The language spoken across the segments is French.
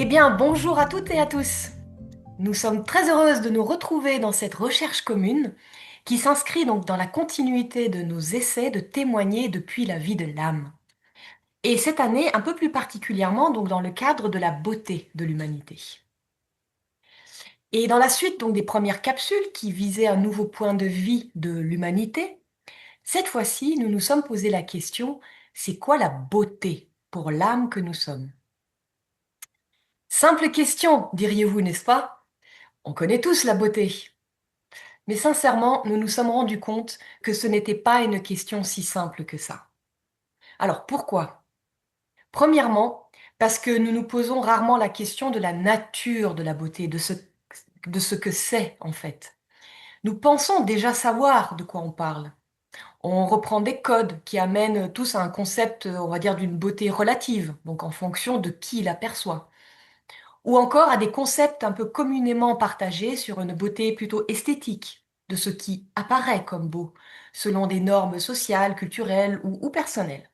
Eh bien, bonjour à toutes et à tous. Nous sommes très heureuses de nous retrouver dans cette recherche commune qui s'inscrit donc dans la continuité de nos essais de témoigner depuis la vie de l'âme. Et cette année, un peu plus particulièrement donc dans le cadre de la beauté de l'humanité. Et dans la suite donc des premières capsules qui visaient un nouveau point de vie de l'humanité, cette fois-ci, nous nous sommes posé la question, c'est quoi la beauté pour l'âme que nous sommes? Simple question, diriez-vous, n'est-ce pas? On connaît tous la beauté. Mais sincèrement, nous nous sommes rendus compte que ce n'était pas une question si simple que ça. Alors pourquoi? Premièrement, parce que nous nous posons rarement la question de la nature de la beauté, de ce que c'est en fait. Nous pensons déjà savoir de quoi on parle. On reprend des codes qui amènent tous à un concept, on va dire, d'une beauté relative, donc en fonction de qui l'aperçoit. Ou encore à des concepts un peu communément partagés sur une beauté plutôt esthétique, de ce qui apparaît comme beau, selon des normes sociales, culturelles ou personnelles.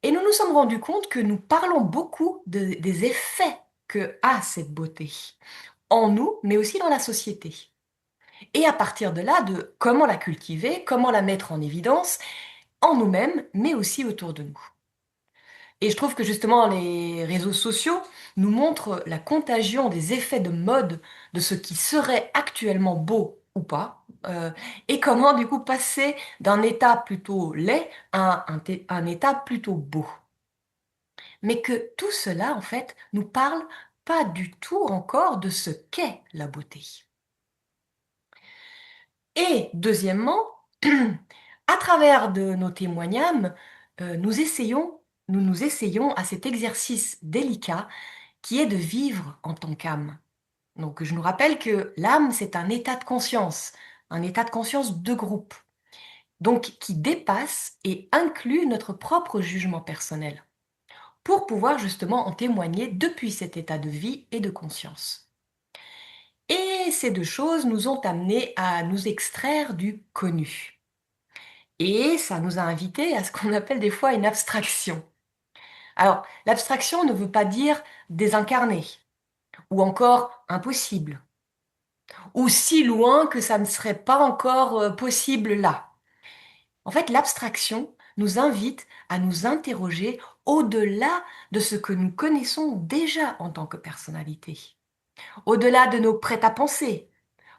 Et nous nous sommes rendus compte que nous parlons beaucoup des effets que a cette beauté, en nous, mais aussi dans la société. Et à partir de là, de comment la cultiver, comment la mettre en évidence, en nous-mêmes, mais aussi autour de nous. Et je trouve que justement les réseaux sociaux nous montrent la contagion des effets de mode de ce qui serait actuellement beau ou pas, et comment du coup passer d'un état plutôt laid à un état plutôt beau. Mais que tout cela, en fait, nous parle pas du tout encore de ce qu'est la beauté. Et deuxièmement, à travers de nos témoignages, nous nous essayons à cet exercice délicat qui est de vivre en tant qu'âme. Donc je nous rappelle que l'âme, c'est un état de conscience de groupe, donc qui dépasse et inclut notre propre jugement personnel, pour pouvoir justement en témoigner depuis cet état de vie et de conscience. Et ces deux choses nous ont amenés à nous extraire du connu. Et ça nous a invités à ce qu'on appelle des fois une abstraction. Alors, l'abstraction ne veut pas dire désincarné, ou encore impossible, ou si loin que ça ne serait pas encore possible là. En fait, l'abstraction nous invite à nous interroger au-delà de ce que nous connaissons déjà en tant que personnalité, au-delà de nos prêts-à-penser,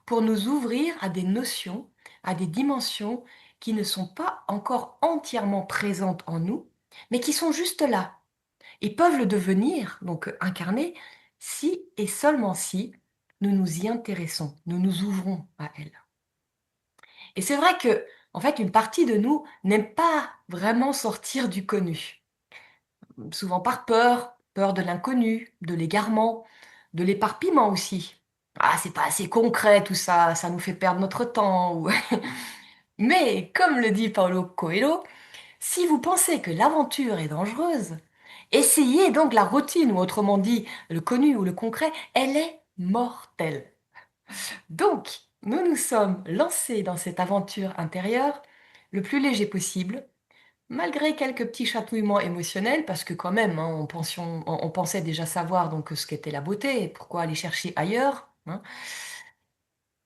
pour nous ouvrir à des notions, à des dimensions qui ne sont pas encore entièrement présentes en nous, mais qui sont juste là et peuvent le devenir, donc incarner, si et seulement si nous nous y intéressons, nous nous ouvrons à elles. Et c'est vrai que, en fait, une partie de nous n'aime pas vraiment sortir du connu, souvent par peur, peur de l'inconnu, de l'égarement, de l'éparpillement aussi. Ah, c'est pas assez concret tout ça, ça nous fait perdre notre temps. Mais, comme le dit Paulo Coelho, si vous pensez que l'aventure est dangereuse, essayez donc la routine, ou autrement dit, le connu ou le concret, elle est mortelle. Donc, nous nous sommes lancés dans cette aventure intérieure le plus léger possible, malgré quelques petits chatouillements émotionnels, parce que quand même, hein, on pensait déjà savoir donc ce qu'était la beauté, et pourquoi aller chercher ailleurs, hein.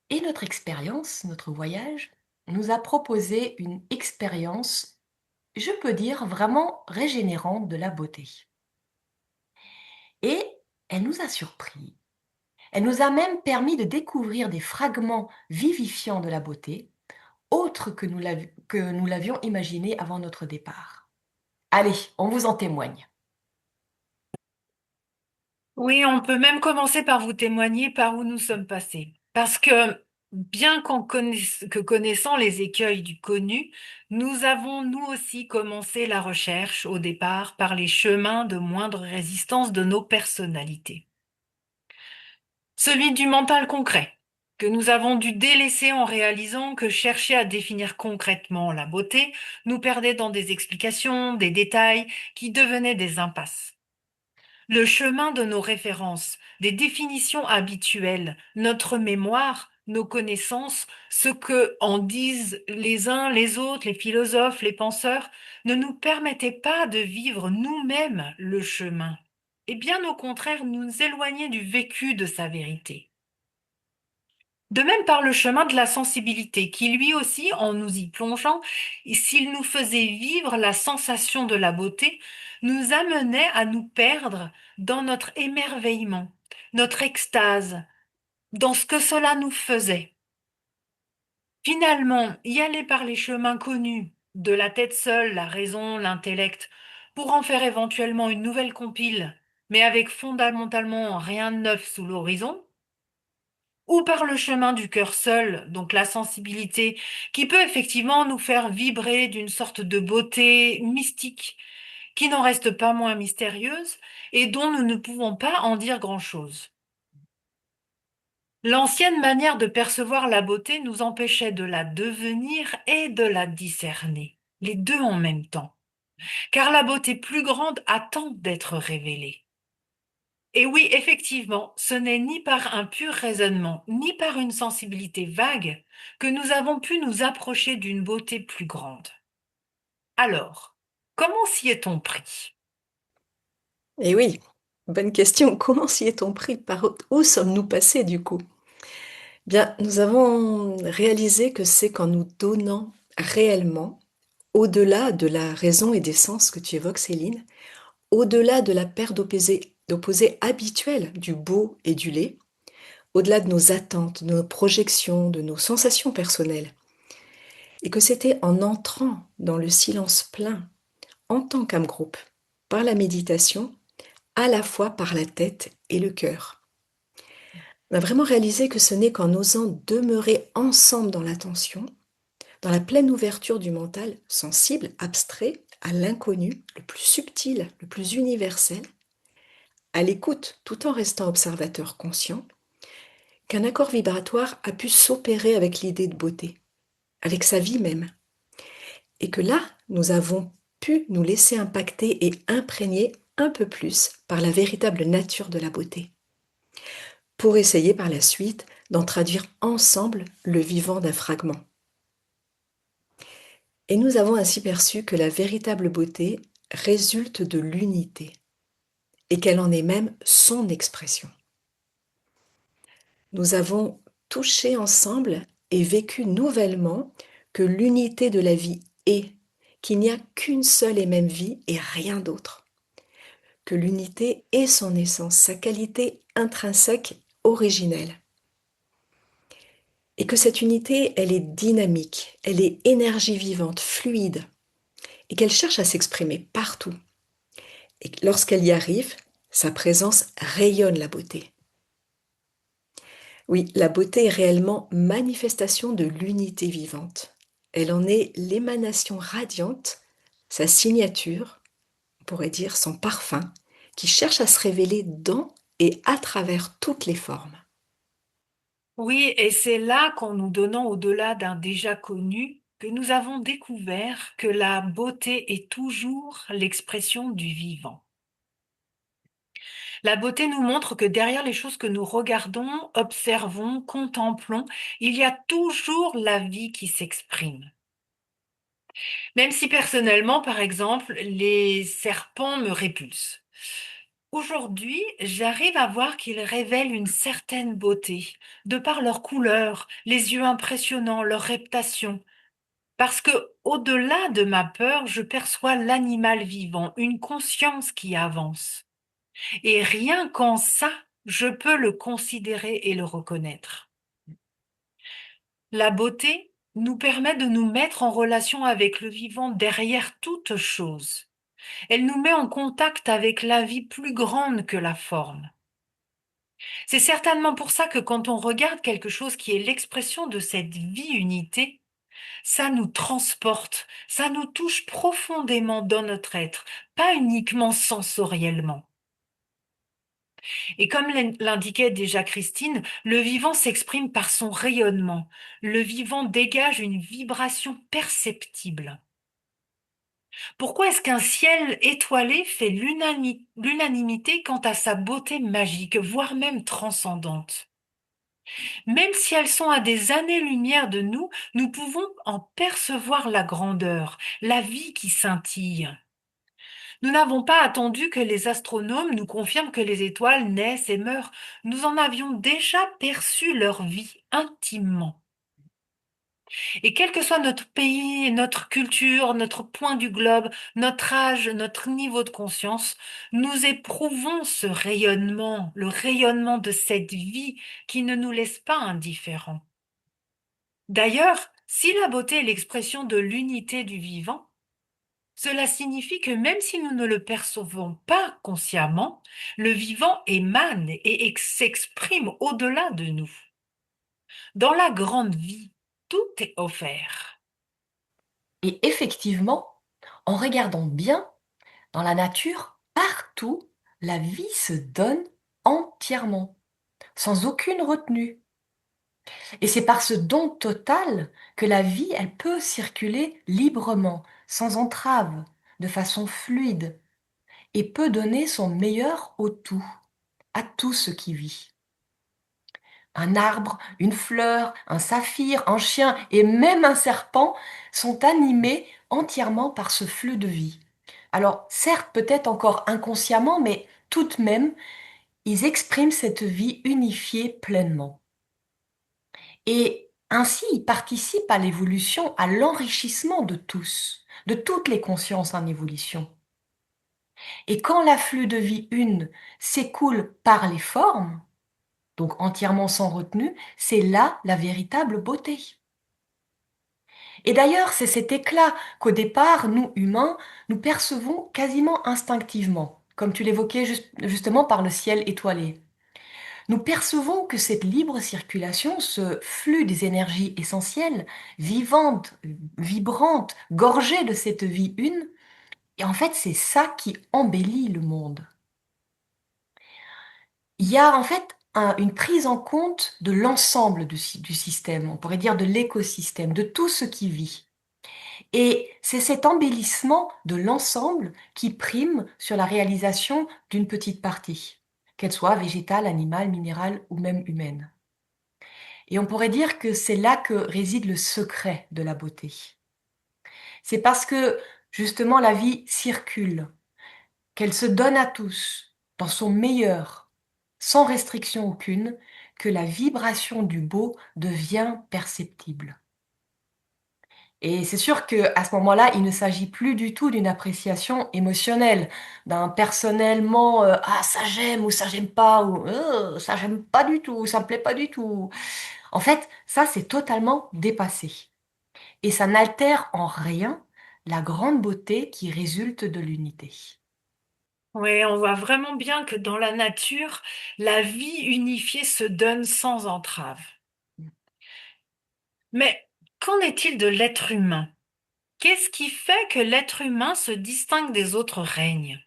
Et notre expérience, notre voyage, nous a proposé une expérience, je peux dire, vraiment régénérante de la beauté. Et elle nous a surpris. Elle nous a même permis de découvrir des fragments vivifiants de la beauté, autres que nous l'avions imaginé avant notre départ. Allez, on vous en témoigne. Oui, on peut même commencer par vous témoigner par où nous sommes passés. Parce que bien que connaissant les écueils du connu, nous avons nous aussi commencé la recherche au départ par les chemins de moindre résistance de nos personnalités. Celui du mental concret, que nous avons dû délaisser en réalisant que chercher à définir concrètement la beauté nous perdait dans des explications, des détails qui devenaient des impasses. Le chemin de nos références, des définitions habituelles, notre mémoire, nos connaissances, ce que en disent les uns, les autres, les philosophes, les penseurs, ne nous permettaient pas de vivre nous-mêmes le chemin. et bien au contraire nous éloigner du vécu de sa vérité. De même par le chemin de la sensibilité, qui lui aussi, en nous y plongeant, et s'il nous faisait vivre la sensation de la beauté, nous amenait à nous perdre dans notre émerveillement, notre extase, dans ce que cela nous faisait. Finalement, y aller par les chemins connus, de la tête seule, la raison, l'intellect, pour en faire éventuellement une nouvelle compile, mais avec fondamentalement rien de neuf sous l'horizon, ou par le chemin du cœur seul, donc la sensibilité, qui peut effectivement nous faire vibrer d'une sorte de beauté mystique, qui n'en reste pas moins mystérieuse et dont nous ne pouvons pas en dire grand-chose. L'ancienne manière de percevoir la beauté nous empêchait de la devenir et de la discerner, les deux en même temps, car la beauté plus grande attend d'être révélée. Et oui, effectivement, ce n'est ni par un pur raisonnement, ni par une sensibilité vague que nous avons pu nous approcher d'une beauté plus grande. Alors, comment s'y est-on pris? Et oui, bonne question. Comment s'y est-on pris? Par où sommes-nous passés du coup? Bien, nous avons réalisé que c'est qu'en nous donnant réellement, au-delà de la raison et des sens que tu évoques, Céline, au-delà de la paire d'opposés habituels du beau et du laid, au-delà de nos attentes, de nos projections, de nos sensations personnelles, et que c'était en entrant dans le silence plein, en tant qu'âme groupe, par la méditation, à la fois par la tête et le cœur. On a vraiment réalisé que ce n'est qu'en osant demeurer ensemble dans l'attention, dans la pleine ouverture du mental sensible, abstrait, à l'inconnu, le plus subtil, le plus universel, à l'écoute tout en restant observateur conscient, qu'un accord vibratoire a pu s'opérer avec l'idée de beauté, avec sa vie même. Et que là, nous avons pu nous laisser impacter et imprégner un peu plus par la véritable nature de la beauté, pour essayer par la suite d'en traduire ensemble le vivant d'un fragment. Et nous avons ainsi perçu que la véritable beauté résulte de l'unité, et qu'elle en est même son expression. Nous avons touché ensemble et vécu nouvellement que l'unité de la vie est, qu'il n'y a qu'une seule et même vie et rien d'autre, que l'unité est son essence, sa qualité intrinsèque, originelle, et que cette unité, elle est dynamique, elle est énergie vivante, fluide, et qu'elle cherche à s'exprimer partout. Et lorsqu'elle y arrive, sa présence rayonne la beauté. Oui, la beauté est réellement manifestation de l'unité vivante. Elle en est l'émanation radiante, sa signature, on pourrait dire son parfum, qui cherche à se révéler dans et à travers toutes les formes. Oui, et c'est là qu'en nous donnant au-delà d'un déjà connu, que nous avons découvert que la beauté est toujours l'expression du vivant. La beauté nous montre que derrière les choses que nous regardons, observons, contemplons, il y a toujours la vie qui s'exprime. Même si personnellement, par exemple, les serpents me répulsent. Aujourd'hui, j'arrive à voir qu'ils révèlent une certaine beauté, de par leur couleur, les yeux impressionnants, leur reptation. Parce que, au-delà de ma peur, je perçois l'animal vivant, une conscience qui avance. Et rien qu'en ça, je peux le considérer et le reconnaître. La beauté nous permet de nous mettre en relation avec le vivant derrière toute chose. Elle nous met en contact avec la vie plus grande que la forme. C'est certainement pour ça que quand on regarde quelque chose qui est l'expression de cette vie unité, ça nous transporte, ça nous touche profondément dans notre être, pas uniquement sensoriellement. Et comme l'indiquait déjà Christine, le vivant s'exprime par son rayonnement. Le vivant dégage une vibration perceptible. Pourquoi est-ce qu'un ciel étoilé fait l'unanimité quant à sa beauté magique, voire même transcendante? Même si elles sont à des années-lumière de nous, nous pouvons en percevoir la grandeur, la vie qui scintille. Nous n'avons pas attendu que les astronomes nous confirment que les étoiles naissent et meurent. Nous en avions déjà perçu leur vie intimement. Et quel que soit notre pays, notre culture, notre point du globe, notre âge, notre niveau de conscience, nous éprouvons ce rayonnement, le rayonnement de cette vie qui ne nous laisse pas indifférents. D'ailleurs, si la beauté est l'expression de l'unité du vivant, cela signifie que même si nous ne le percevons pas consciemment, le vivant émane et s'exprime au-delà de nous. Dans la grande vie, tout est offert. Et effectivement, en regardant bien, dans la nature, partout, la vie se donne entièrement, sans aucune retenue. Et c'est par ce don total que la vie, elle peut circuler librement, sans entrave, de façon fluide, et peut donner son meilleur au tout, à tout ce qui vit. Un arbre, une fleur, un saphir, un chien et même un serpent sont animés entièrement par ce flux de vie. Alors, certes, peut-être encore inconsciemment, mais tout de même, ils expriment cette vie unifiée pleinement. Et ainsi, ils participent à l'évolution, à l'enrichissement de tous, de toutes les consciences en évolution. Et quand l'afflux de vie une s'écoule par les formes, donc entièrement sans retenue, c'est là la véritable beauté. Et d'ailleurs, c'est cet éclat qu'au départ, nous, humains, nous percevons quasiment instinctivement, comme tu l'évoquais justement par le ciel étoilé. Nous percevons que cette libre circulation, ce flux des énergies essentielles, vivantes, vibrantes, gorgées de cette vie une, et en fait, c'est ça qui embellit le monde. Il y a en fait une prise en compte de l'ensemble du système, on pourrait dire de l'écosystème, de tout ce qui vit. Et c'est cet embellissement de l'ensemble qui prime sur la réalisation d'une petite partie, qu'elle soit végétale, animale, minérale ou même humaine. Et on pourrait dire que c'est là que réside le secret de la beauté. C'est parce que justement la vie circule, qu'elle se donne à tous, dans son meilleur, sans restriction aucune, que la vibration du beau devient perceptible. Et c'est sûr qu'à ce moment-là, il ne s'agit plus du tout d'une appréciation émotionnelle, d'un personnellement ah ça j'aime ou ça j'aime pas ou ça j'aime pas du tout, ça me plaît pas du tout. En fait, ça c'est totalement dépassé et ça n'altère en rien la grande beauté qui résulte de l'unité. Oui, on voit vraiment bien que dans la nature, la vie unifiée se donne sans entrave. Mais qu'en est-il de l'être humain? Qu'est-ce qui fait que l'être humain se distingue des autres règnes?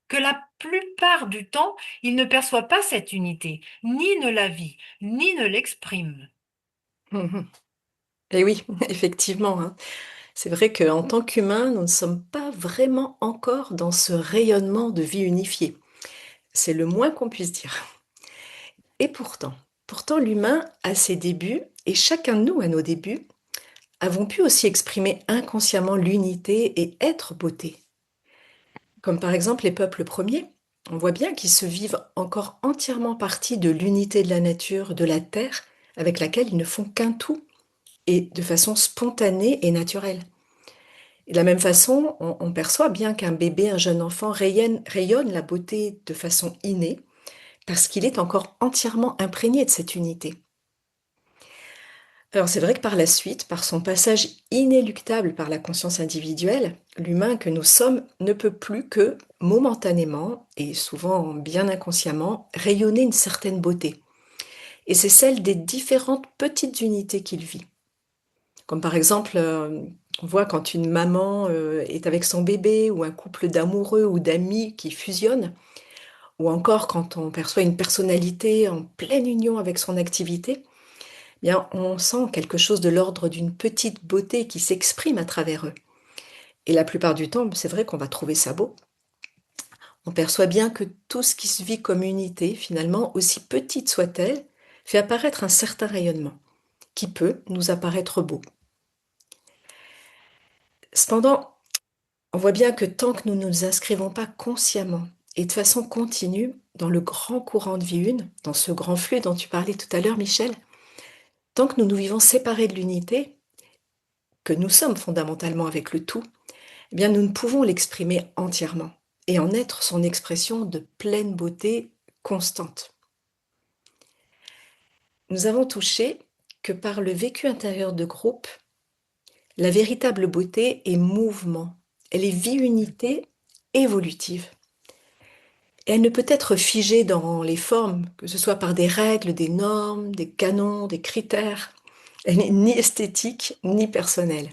Que la plupart du temps, il ne perçoit pas cette unité, ni ne la vit, ni ne l'exprime. Mhm. Et oui, effectivement, hein. C'est vrai qu'en tant qu'humains, nous ne sommes pas vraiment encore dans ce rayonnement de vie unifiée. C'est le moins qu'on puisse dire. Et pourtant l'humain a ses débuts et chacun de nous, à nos débuts, avons pu aussi exprimer inconsciemment l'unité et être beauté. Comme par exemple les peuples premiers, on voit bien qu'ils se vivent encore entièrement partie de l'unité de la nature, de la terre, avec laquelle ils ne font qu'un tout, et de façon spontanée et naturelle. Et de la même façon, on perçoit bien qu'un bébé, un jeune enfant rayonne la beauté de façon innée, parce qu'il est encore entièrement imprégné de cette unité. Alors c'est vrai que par la suite, par son passage inéluctable par la conscience individuelle, l'humain que nous sommes ne peut plus que, momentanément, et souvent bien inconsciemment, rayonner une certaine beauté. Et c'est celle des différentes petites unités qu'il vit. Comme par exemple, on voit quand une maman est avec son bébé, ou un couple d'amoureux ou d'amis qui fusionnent, ou encore quand on perçoit une personnalité en pleine union avec son activité, eh bien, on sent quelque chose de l'ordre d'une petite beauté qui s'exprime à travers eux. Et la plupart du temps, c'est vrai qu'on va trouver ça beau. On perçoit bien que tout ce qui se vit comme unité, finalement, aussi petite soit-elle, fait apparaître un certain rayonnement, qui peut nous apparaître beau. Cependant, On voit bien que tant que nous ne nous inscrivons pas consciemment et de façon continue dans le grand courant de vie une, dans ce grand flux dont tu parlais tout à l'heure, Michel, tant que nous nous vivons séparés de l'unité, que nous sommes fondamentalement avec le tout, eh bien nous ne pouvons l'exprimer entièrement et en être son expression de pleine beauté constante. Nous avons touché que par le vécu intérieur de groupe, la véritable beauté est mouvement, elle est vie-unité évolutive. Et elle ne peut être figée dans les formes, que ce soit par des règles, des normes, des canons, des critères. Elle n'est ni esthétique ni personnelle.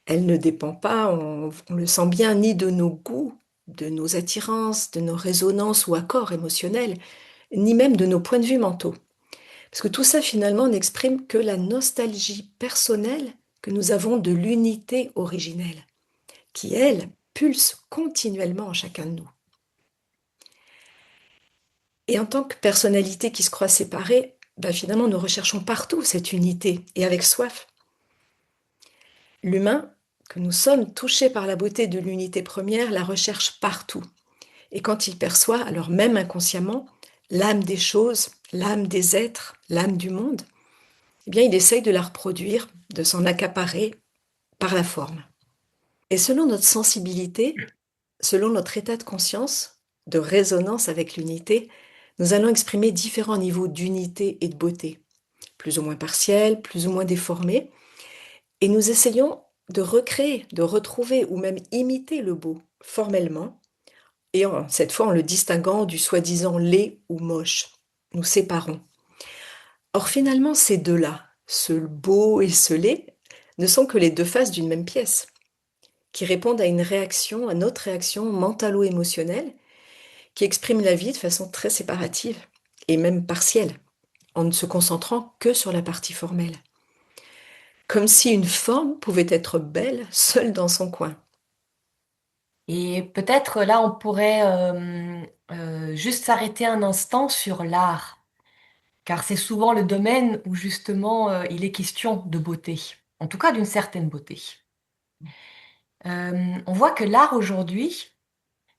Elle ne dépend pas, on le sent bien, ni de nos goûts, de nos attirances, de nos résonances ou accords émotionnels, ni même de nos points de vue mentaux. Parce que tout ça, finalement, n'exprime que la nostalgie personnelle que nous avons de l'unité originelle, qui, elle, pulse continuellement en chacun de nous. Et en tant que personnalité qui se croit séparée, finalement, nous recherchons partout cette unité, et avec soif. L'humain, que nous sommes touchés par la beauté de l'unité première, la recherche partout. Et quand il perçoit, alors même inconsciemment, l'âme des choses, l'âme des êtres, l'âme du monde, eh bien, il essaye de la reproduire, de s'en accaparer par la forme. Et selon notre sensibilité, selon notre état de conscience, de résonance avec l'unité, nous allons exprimer différents niveaux d'unité et de beauté, plus ou moins partiels, plus ou moins déformés, et nous essayons de recréer, de retrouver ou même imiter le beau formellement, et cette fois en le distinguant du soi-disant laid ou moche. Nous séparons. Or finalement, ces deux-là, ce beau et ce laid, ne sont que les deux faces d'une même pièce, qui répondent à une réaction, à notre réaction mentalo-émotionnelle, qui exprime la vie de façon très séparative et même partielle, en ne se concentrant que sur la partie formelle. Comme si une forme pouvait être belle seule dans son coin. Et peut-être là, on pourrait juste s'arrêter un instant sur l'art, car c'est souvent le domaine où justement il est question de beauté, en tout cas d'une certaine beauté. On voit que l'art aujourd'hui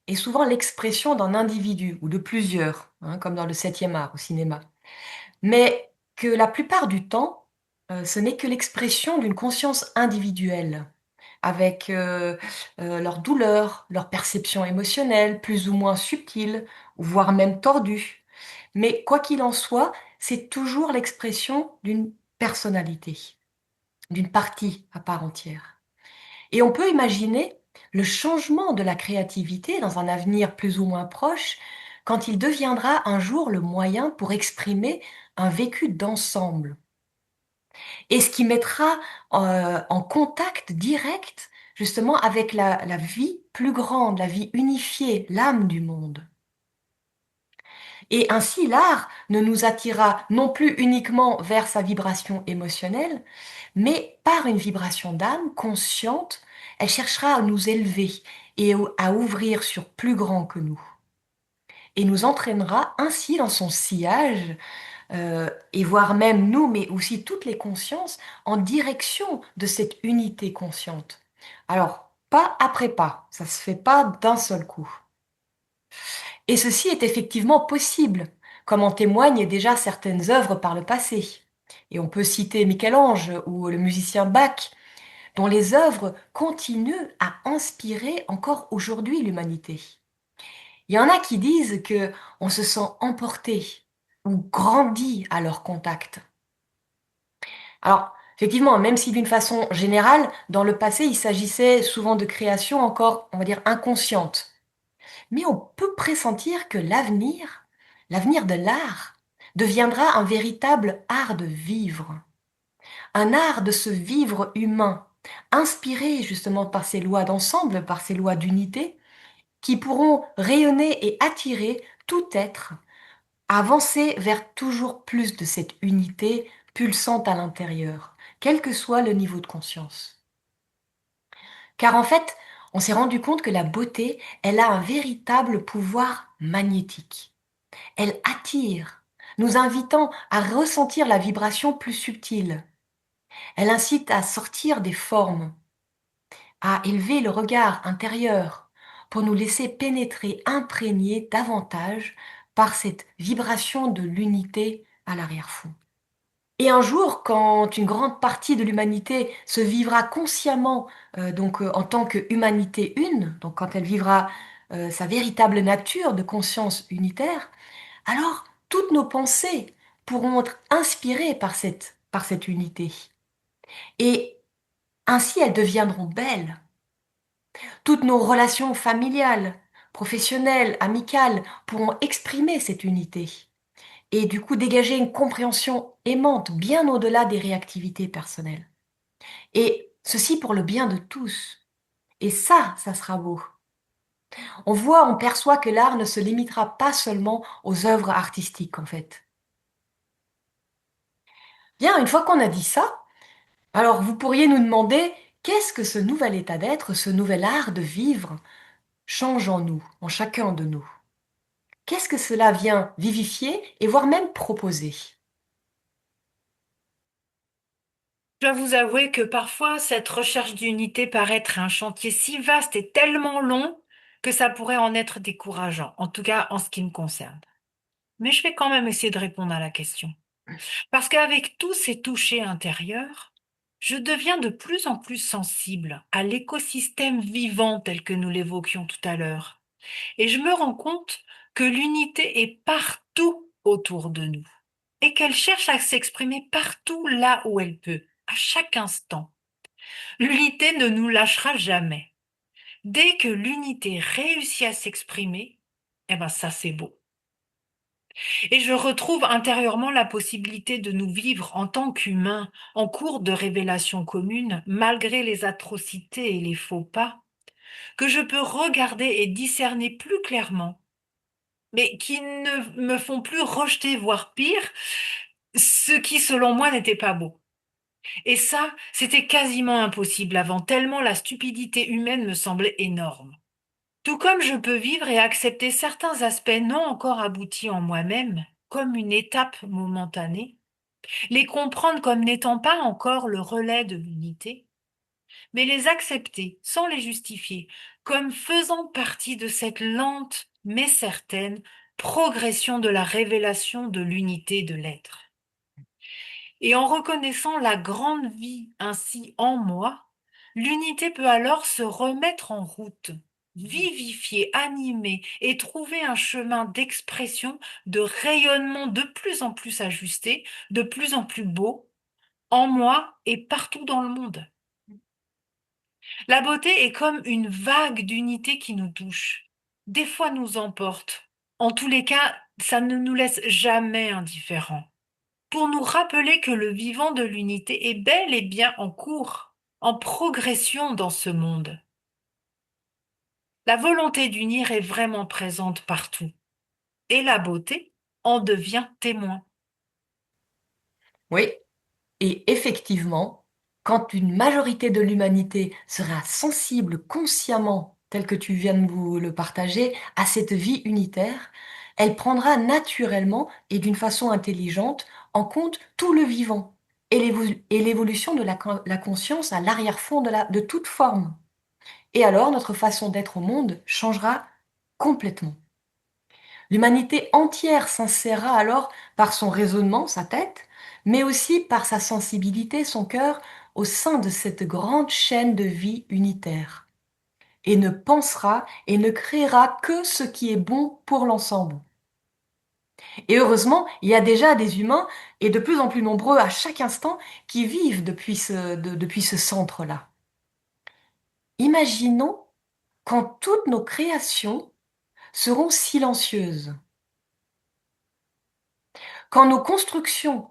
est souvent l'expression d'un individu ou de plusieurs, hein, comme dans le septième art au cinéma, mais que la plupart du temps, ce n'est que l'expression d'une conscience individuelle, avec leurs douleurs, leurs perceptions émotionnelles, plus ou moins subtiles, voire même tordues. Mais quoi qu'il en soit, c'est toujours l'expression d'une personnalité, d'une partie à part entière. Et on peut imaginer le changement de la créativité dans un avenir plus ou moins proche, quand il deviendra un jour le moyen pour exprimer un vécu d'ensemble. Et ce qui mettra en contact direct justement avec la vie plus grande, la vie unifiée, l'âme du monde. Et ainsi, l'art ne nous attirera non plus uniquement vers sa vibration émotionnelle, mais par une vibration d'âme consciente, elle cherchera à nous élever et à ouvrir sur plus grand que nous. Et nous entraînera ainsi dans son sillage, et voire même nous, mais aussi toutes les consciences, en direction de cette unité consciente. Alors, pas après pas, ça se fait pas d'un seul coup. Et ceci est effectivement possible, comme en témoignent déjà certaines œuvres par le passé. Et on peut citer Michel-Ange ou le musicien Bach, dont les œuvres continuent à inspirer encore aujourd'hui l'humanité. Il y en a qui disent que on se sent emporté ou grandi à leur contact. Alors, effectivement, même si d'une façon générale, dans le passé, il s'agissait souvent de créations encore, on va dire, inconscientes. Mais on peut pressentir que l'avenir de l'art, deviendra un véritable art de vivre, un art de ce vivre humain, inspiré justement par ces lois d'ensemble, par ces lois d'unité, qui pourront rayonner et attirer tout être, avancer vers toujours plus de cette unité pulsante à l'intérieur, quel que soit le niveau de conscience. Car en fait, on s'est rendu compte que la beauté, elle a un véritable pouvoir magnétique. Elle attire, nous invitant à ressentir la vibration plus subtile. Elle incite à sortir des formes, à élever le regard intérieur pour nous laisser pénétrer, imprégner davantage par cette vibration de l'unité à l'arrière-fond. Et un jour, quand une grande partie de l'humanité se vivra consciemment, en tant qu'humanité une, donc quand elle vivra sa véritable nature de conscience unitaire, alors toutes nos pensées pourront être inspirées par cette unité. Et ainsi, elles deviendront belles. Toutes nos relations familiales, professionnelles, amicales pourront exprimer cette unité et du coup dégager une compréhension aimante bien au-delà des réactivités personnelles. Et ceci pour le bien de tous. Et ça sera beau. On perçoit que l'art ne se limitera pas seulement aux œuvres artistiques, en fait. Bien, une fois qu'on a dit ça, alors vous pourriez nous demander qu'est-ce que ce nouvel état d'être, ce nouvel art de vivre change en nous, en chacun de nous. Qu'est-ce que cela vient vivifier et voire même proposer? Je dois vous avouer que parfois, cette recherche d'unité paraît être un chantier si vaste et tellement long que ça pourrait en être décourageant, en tout cas en ce qui me concerne. Mais je vais quand même essayer de répondre à la question. Parce qu'avec tous ces touchés intérieurs, je deviens de plus en plus sensible à l'écosystème vivant tel que nous l'évoquions tout à l'heure. Et je me rends compte que l'unité est partout autour de nous et qu'elle cherche à s'exprimer partout là où elle peut, à chaque instant. L'unité ne nous lâchera jamais. Dès que l'unité réussit à s'exprimer, eh ben ça c'est beau. Et je retrouve intérieurement la possibilité de nous vivre en tant qu'humains en cours de révélation commune, malgré les atrocités et les faux pas, que je peux regarder et discerner plus clairement, mais qui ne me font plus rejeter, voire pire, ce qui selon moi n'était pas beau. Et ça, c'était quasiment impossible avant, tellement la stupidité humaine me semblait énorme. Tout comme je peux vivre et accepter certains aspects non encore aboutis en moi-même, comme une étape momentanée, les comprendre comme n'étant pas encore le relais de l'unité, mais les accepter sans les justifier, comme faisant partie de cette lente mais certaine progression de la révélation de l'unité de l'être. Et en reconnaissant la grande vie ainsi en moi, l'unité peut alors se remettre en route, vivifier, animer et trouver un chemin d'expression, de rayonnement de plus en plus ajusté, de plus en plus beau, en moi et partout dans le monde. La beauté est comme une vague d'unité qui nous touche, des fois nous emporte. En tous les cas, ça ne nous laisse jamais indifférents pour nous rappeler que le vivant de l'unité est bel et bien en cours, en progression dans ce monde. La volonté d'unir est vraiment présente partout, et la beauté en devient témoin. Oui, et effectivement, quand une majorité de l'humanité sera sensible consciemment, tel que tu viens de vous le partager, à cette vie unitaire, elle prendra naturellement et d'une façon intelligente en compte tout le vivant et et l'évolution de la conscience à l'arrière-fond de toute forme. Et alors, notre façon d'être au monde changera complètement. L'humanité entière s'insérera alors par son raisonnement, sa tête, mais aussi par sa sensibilité, son cœur, au sein de cette grande chaîne de vie unitaire, et ne pensera et ne créera que ce qui est bon pour l'ensemble. Et heureusement, il y a déjà des humains, et de plus en plus nombreux à chaque instant, qui vivent depuis ce centre-là. Imaginons quand toutes nos créations seront silencieuses. Quand nos constructions,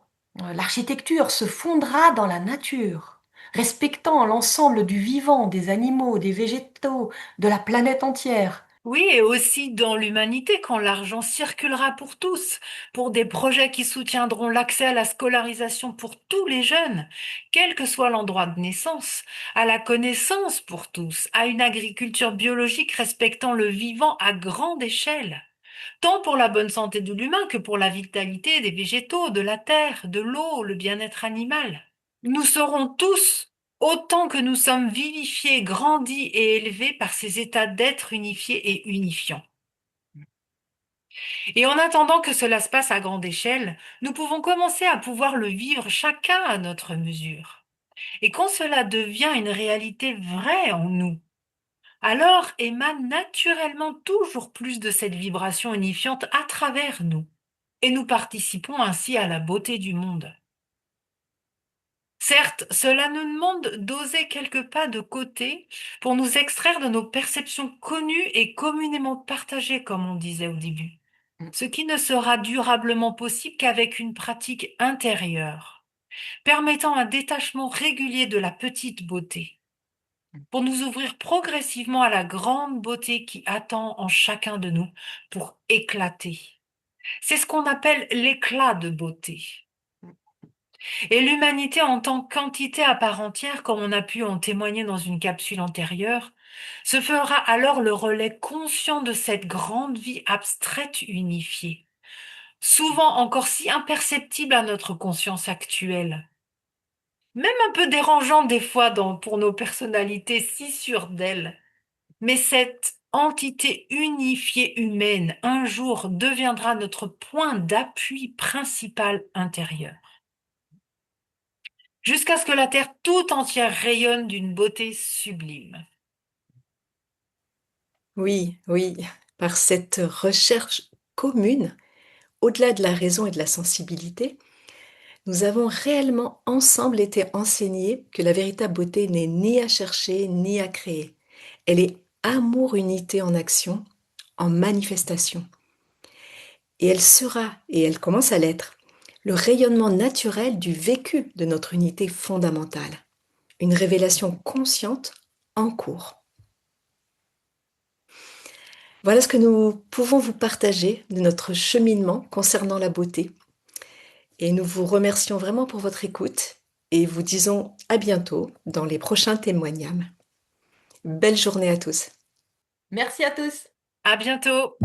l'architecture se fondra dans la nature, respectant l'ensemble du vivant, des animaux, des végétaux, de la planète entière. Oui, et aussi dans l'humanité, quand l'argent circulera pour tous, pour des projets qui soutiendront l'accès à la scolarisation pour tous les jeunes, quel que soit l'endroit de naissance, à la connaissance pour tous, à une agriculture biologique respectant le vivant à grande échelle, tant pour la bonne santé de l'humain que pour la vitalité des végétaux, de la terre, de l'eau, le bien-être animal. Nous serons tous autant que nous sommes vivifiés, grandis et élevés par ces états d'être unifiés et unifiants. Et en attendant que cela se passe à grande échelle, nous pouvons commencer à pouvoir le vivre chacun à notre mesure. Et quand cela devient une réalité vraie en nous, alors émane naturellement toujours plus de cette vibration unifiante à travers nous. Et nous participons ainsi à la beauté du monde. Certes, cela nous demande d'oser quelques pas de côté pour nous extraire de nos perceptions connues et communément partagées, comme on disait au début, ce qui ne sera durablement possible qu'avec une pratique intérieure, permettant un détachement régulier de la petite beauté, pour nous ouvrir progressivement à la grande beauté qui attend en chacun de nous pour éclater. C'est ce qu'on appelle l'éclat de beauté. Et l'humanité en tant qu'entité à part entière, comme on a pu en témoigner dans une capsule antérieure, se fera alors le relais conscient de cette grande vie abstraite unifiée, souvent encore si imperceptible à notre conscience actuelle, même un peu dérangeant des fois pour nos personnalités si sûres d'elles. Mais cette entité unifiée humaine, un jour, deviendra notre point d'appui principal intérieur, jusqu'à ce que la Terre tout entière rayonne d'une beauté sublime. Oui, oui, par cette recherche commune, au-delà de la raison et de la sensibilité, nous avons réellement ensemble été enseignés que la véritable beauté n'est ni à chercher ni à créer. Elle est amour-unité en action, en manifestation. Et elle sera, et elle commence à l'être, le rayonnement naturel du vécu de notre unité fondamentale. Une révélation consciente en cours. Voilà ce que nous pouvons vous partager de notre cheminement concernant la beauté. Et nous vous remercions vraiment pour votre écoute et vous disons à bientôt dans les prochains témoignages. Belle journée à tous. Merci à tous. À bientôt!